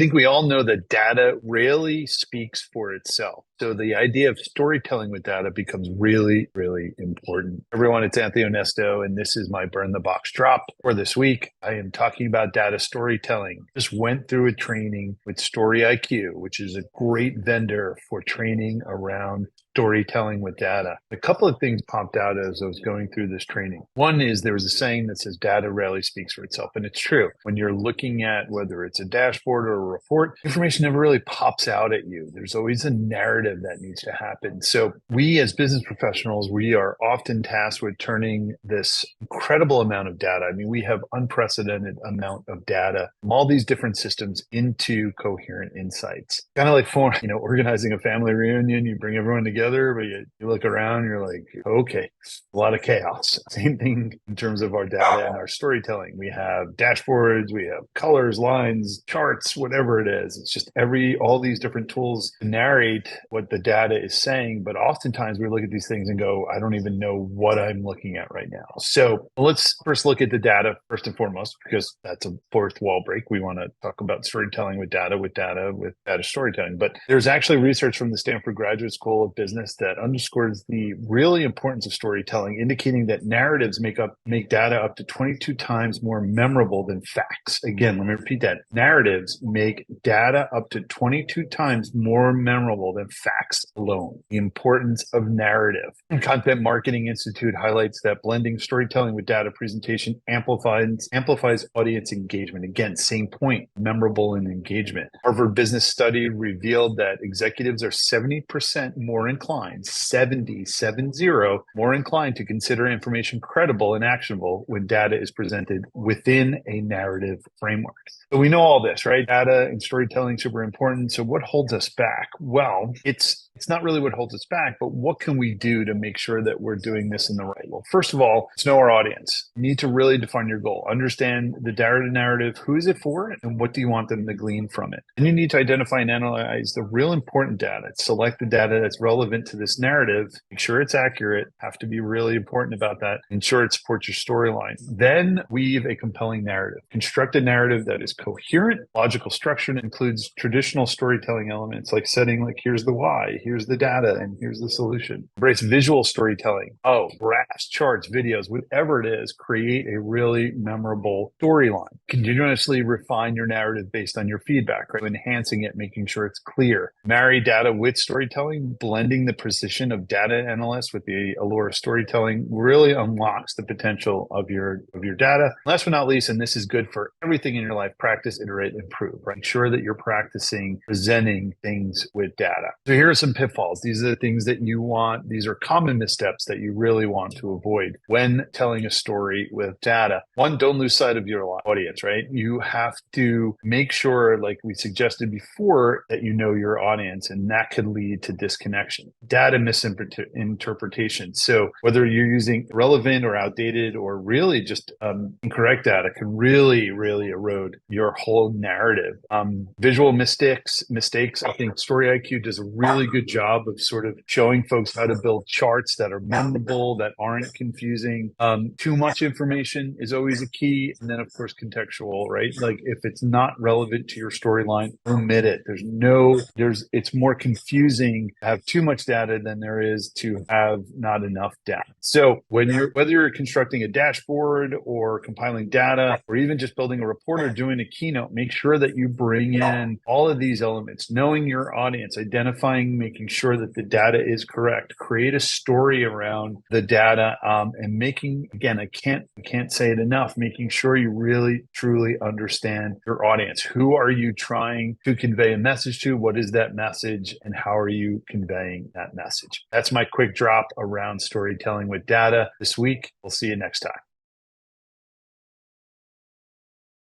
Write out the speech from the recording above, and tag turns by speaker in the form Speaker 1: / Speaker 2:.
Speaker 1: think we all know that data rarely speaks for itself. So the idea of storytelling with data becomes really, really important. Everyone, it's Anthony Onesto, and this is my Burn the Box drop for this week. I am talking about data storytelling. Just went through a training with Story IQ, which is a great vendor for training around storytelling with data. A couple of things popped out as I was going through this training. One is there was a saying that says data rarely speaks for itself. And it's true. When you're looking at whether it's a dashboard or a report, information never really pops out at you. There's always a narrative that needs to happen. So we as business professionals, we are often tasked with turning this incredible amount of data. I mean, we have unprecedented amount of data from all these different systems into coherent insights. Kind of like for, organizing a family reunion, you bring everyone together, but you look around, you're like, okay, a lot of chaos. Same thing in terms of our data and our storytelling. We have dashboards, we have colors, lines, charts, whatever it is. It's just all these different tools to narrate what the data is saying. But oftentimes we look at these things and go, I don't even know what I'm looking at right now. So let's first look at the data first and foremost, because that's a fourth wall break. We want to talk about storytelling with data storytelling. But there's actually research from the Stanford Graduate School of Business that underscores the really importance of storytelling, indicating that narratives make data up to 22 times more memorable than facts. Again, let me repeat that. Narratives make data up to 22 times more memorable than facts alone. The importance of narrative. Content Marketing Institute highlights that blending storytelling with data presentation amplifies audience engagement. Again, same point, memorable and engagement. Harvard Business Study revealed that executives are 70% more inclined, 70 more inclined to consider information credible and actionable when data is presented within a narrative framework. So we know all this, right? Data and storytelling super important. So what holds us back? Well, it's not really what holds us back, but what can we do to make sure that we're doing this in the right way? Well, first of all, let's know our audience. You need to really define your goal. Understand the data narrative. Who is it for? And what do you want them to glean from it? And you need to identify and analyze the real important data. Select the data that's relevant to this narrative. Make sure it's accurate. Have to be really important about that. Ensure it supports your storyline. Then weave a compelling narrative. Construct a narrative that is coherent, logical structure, and includes traditional storytelling elements like here's the why, here's the data, and here's the solution. Embrace visual storytelling. Graphs, charts, videos, whatever it is, create a really memorable storyline. Continuously refine your narrative based on your feedback, right? Enhancing it, making sure it's clear. Marry data with storytelling, blending the precision of data analysts with the allure of storytelling really unlocks the potential of your data. Last but not least, and this is good for everything in your life, practice, iterate, improve, right? Ensure that you're practicing presenting things with data. So here are some pitfalls. These are the things that you want. These are common missteps that you really want to avoid when telling a story with data. One, don't lose sight of your audience, right? You have to make sure, like we suggested before, that you know your audience, and that could lead to disconnection. Data misinterpretation. So whether you're using relevant or outdated or really just incorrect data can really, really erode your whole narrative. Visual mistakes. I think Story IQ does a really good job of sort of showing folks how to build charts that are memorable, that aren't confusing. Too much information is always a key. And then, of course, contextual, right? Like if it's not relevant to your storyline, omit it. It's more confusing to have too much data than there is to have not enough data. So whether you're constructing a dashboard or compiling data or even just building a report or doing a keynote, make sure that you bring in all of these elements, knowing your audience, identifying, making sure that the data is correct, create a story around the data, and making, again, I can't say it enough, making sure you really, truly understand your audience. Who are you trying to convey a message to? What is that message? And how are you conveying that message? That's my quick drop around storytelling with data this week. We'll see you next time.